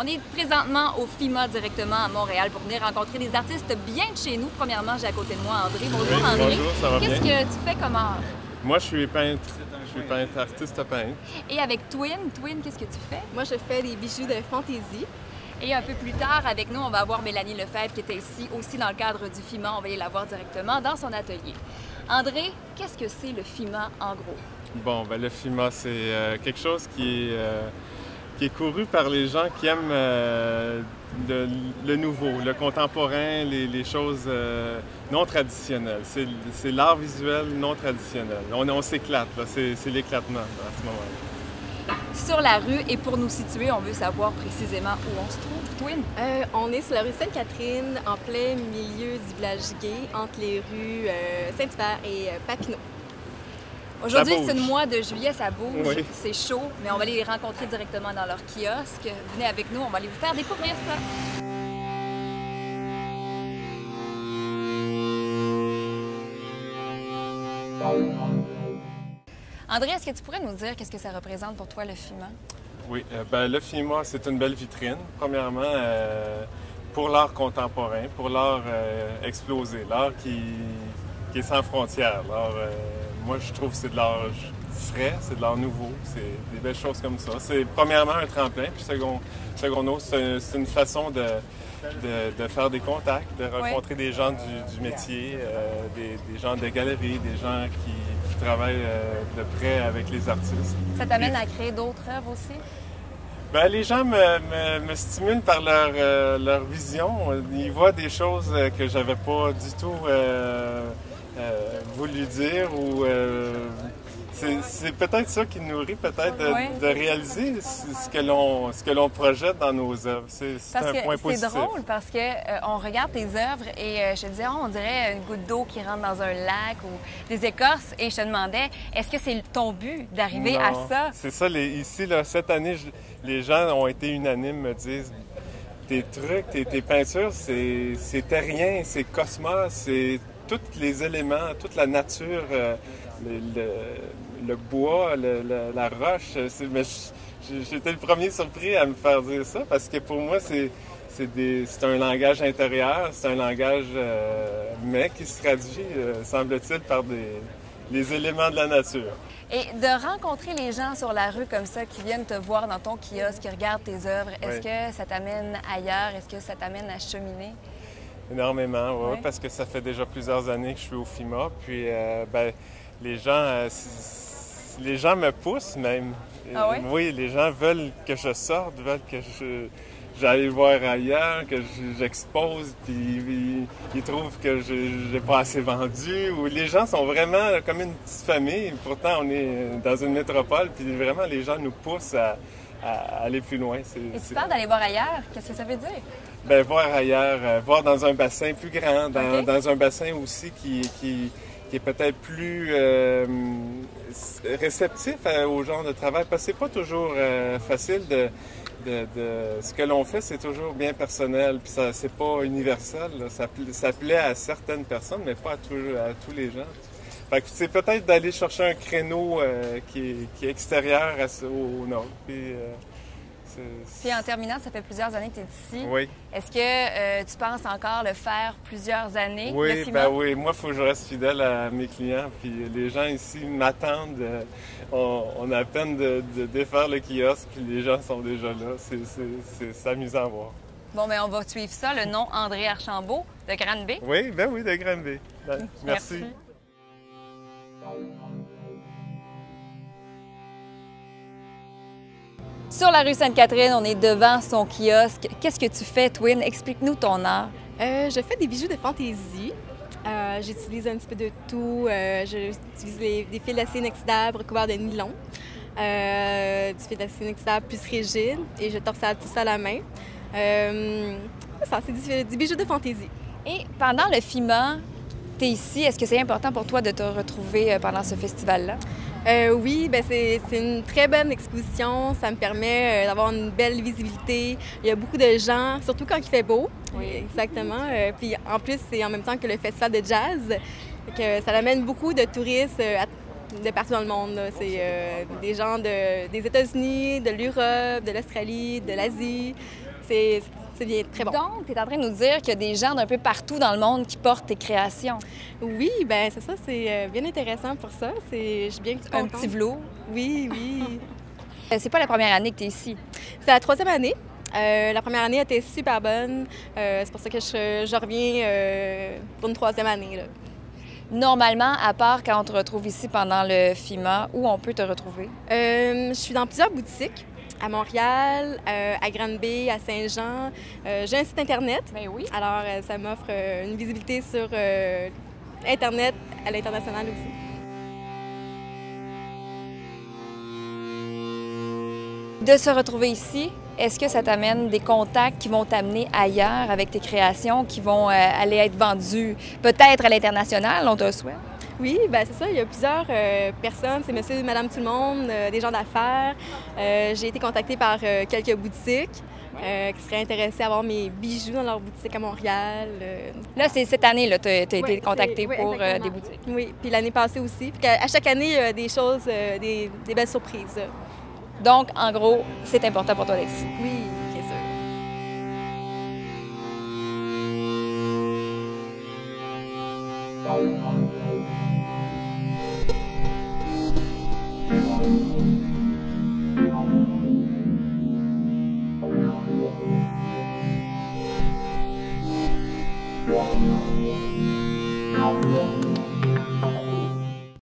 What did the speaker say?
On est présentement au FIMA directement à Montréal pour venir rencontrer des artistes bien de chez nous. Premièrement, j'ai à côté de moi André. Bonjour Oui, André. bonjour, ça va bien? Qu'est-ce que tu fais comme art? Moi, je suis peintre. Je suis peintre, artiste peintre. Et avec Twin, qu'est-ce que tu fais? Moi, je fais des bijoux de fantaisie. Et un peu plus tard, avec nous, on va avoir Mélanie Lefebvre qui était ici aussi dans le cadre du FIMA. On va aller la voir directement dans son atelier. André, qu'est-ce que c'est le FIMA en gros? Bon, ben le FIMA, c'est quelque chose qui est couru par les gens qui aiment le nouveau, le contemporain, les choses non traditionnelles. C'est l'art visuel non traditionnel. On s'éclate, là. C'est l'éclatement à ce moment-là. Sur la rue, et pour nous situer, on veut savoir précisément où on se trouve, Twin. On est sur la rue Sainte-Catherine, en plein milieu du village gay, entre les rues Saint-Hubert et Papineau. Aujourd'hui, Ça bouge. c'est le mois de juillet, ça bouge, Oui. c'est chaud, mais on va aller les rencontrer directement dans leur kiosque. Venez avec nous, on va aller vous faire découvrir ça. André, est-ce que tu pourrais nous dire qu'est-ce que ça représente pour toi le FIMA? Oui, ben le FIMA, c'est une belle vitrine. Premièrement, pour l'art contemporain, pour l'art explosé, l'art qui est sans frontières. Moi, je trouve que c'est de l'art frais, c'est de l'art nouveau, c'est des belles choses comme ça. C'est premièrement un tremplin, puis secondo, c'est une façon de faire des contacts, de rencontrer des gens du métier, des gens de galeries, des gens qui travaillent de près avec les artistes. Ça t'amène à créer d'autres œuvres aussi? Ben, les gens me stimulent par leur vision. Ils voient des choses que j'avais pas du tout voulu dire ou c'est peut-être ça qui nourrit peut-être de réaliser ce que l'on projette dans nos œuvres. C'est un point positif. C'est drôle parce que on regarde tes œuvres et je te disais, on dirait une goutte d'eau qui rentre dans un lac ou des écorces et je te demandais, est-ce que c'est ton but d'arriver à ça? C'est ça. Ici, là, cette année, les gens ont été unanimes, me disent tes trucs, tes peintures, c'est terrien, c'est cosmos, c'est tous les éléments, toute la nature, le bois, la roche. Mais j'étais le premier surpris à me faire dire ça parce que pour moi, c'est un langage intérieur, c'est un langage mais qui se traduit, semble-t-il, par les éléments de la nature. Et de rencontrer les gens sur la rue comme ça, qui viennent te voir dans ton kiosque, qui regardent tes œuvres, est-ce que ça t'amène ailleurs? Est-ce que ça t'amène à cheminer? Énormément, oui, parce que ça fait déjà plusieurs années que je suis au FIMA. Puis, les gens me poussent même. Ah oui? Oui, les gens veulent que je sorte, veulent que j'aille voir ailleurs, que j'expose, puis ils trouvent que je n'ai pas assez vendu. Ou les gens sont vraiment comme une petite famille. Pourtant, on est dans une métropole, puis vraiment, les gens nous poussent à aller plus loin. Et tu parles d'aller voir ailleurs. Qu'est-ce que ça veut dire? Bien, voir ailleurs, voir dans un bassin plus grand, dans un bassin aussi qui est peut-être plus réceptif au genre de travail. Parce que c'est pas toujours facile ce que l'on fait, c'est toujours bien personnel, puis ça, c'est pas universel. Là. Ça plaît à certaines personnes, mais pas à tous les gens. Fait que c'est peut-être d'aller chercher un créneau qui est extérieur au nôtre. Puis en terminant, ça fait plusieurs années que tu es ici. Oui. Est-ce que tu penses encore le faire plusieurs années? Oui, oui. Moi, il faut que je reste fidèle à mes clients. Puis les gens ici m'attendent. On a à peine de défaire le kiosque, puis les gens sont déjà là. C'est amusant à voir. Bon, bien, on va suivre ça. Le nom André Archambault de Granby. Oui, de Granby. Merci. Sur la rue Sainte-Catherine, on est devant son kiosque. Qu'est-ce que tu fais, Twin? Explique-nous ton art. Je fais des bijoux de fantaisie. J'utilise un petit peu de tout. J'utilise des fils d'acier inoxydable recouverts de nylon, du fil d'acier inoxydable plus rigide et je torsade tout ça à la main. C'est du bijou de fantaisie. Et pendant le FIMA, tu es ici. Est-ce que c'est important pour toi de te retrouver pendant ce festival-là? Oui, c'est une très bonne exposition. Ça me permet d'avoir une belle visibilité. Il y a beaucoup de gens, surtout quand il fait beau. Oui. Exactement. Puis en plus, c'est en même temps que le festival de jazz. Que ça amène beaucoup de touristes de partout dans le monde. C'est des gens des États-Unis, de l'Europe, de l'Australie, de l'Asie. C'est bien très bon. Donc, tu es en train de nous dire qu'il y a des gens d'un peu partout dans le monde qui portent tes créations. Oui, ben c'est ça, c'est bien intéressant pour ça. Je suis bien Un contente. petit velours. Oui, oui. C'est pas la première année que tu es ici. C'est la 3e année. La première année était super bonne. C'est pour ça que je reviens pour une 3e année, là. Normalement, à part quand on te retrouve ici pendant le FIMA, où on peut te retrouver? Je suis dans plusieurs boutiques. À Montréal, à Granby, à Saint-Jean. J'ai un site Internet. Ben oui. Alors, ça m'offre une visibilité sur Internet à l'international aussi. De se retrouver ici, est-ce que ça t'amène des contacts qui vont t'amener ailleurs avec tes créations, qui vont aller être vendues peut-être à l'international, on te le souhaite? Oui, ben c'est ça. Il y a plusieurs personnes, c'est monsieur, madame, tout le monde, des gens d'affaires. J'ai été contactée par quelques boutiques qui seraient intéressées à avoir mes bijoux dans leur boutique à Montréal. Là, c'est cette année, tu as été Ouais, contactée oui, pour exactement. des boutiques. Oui, puis l'année passée aussi. Puis à chaque année, il y a des choses, des belles surprises. Donc, en gros, c'est important pour toi d'être ici. Oui, bien sûr.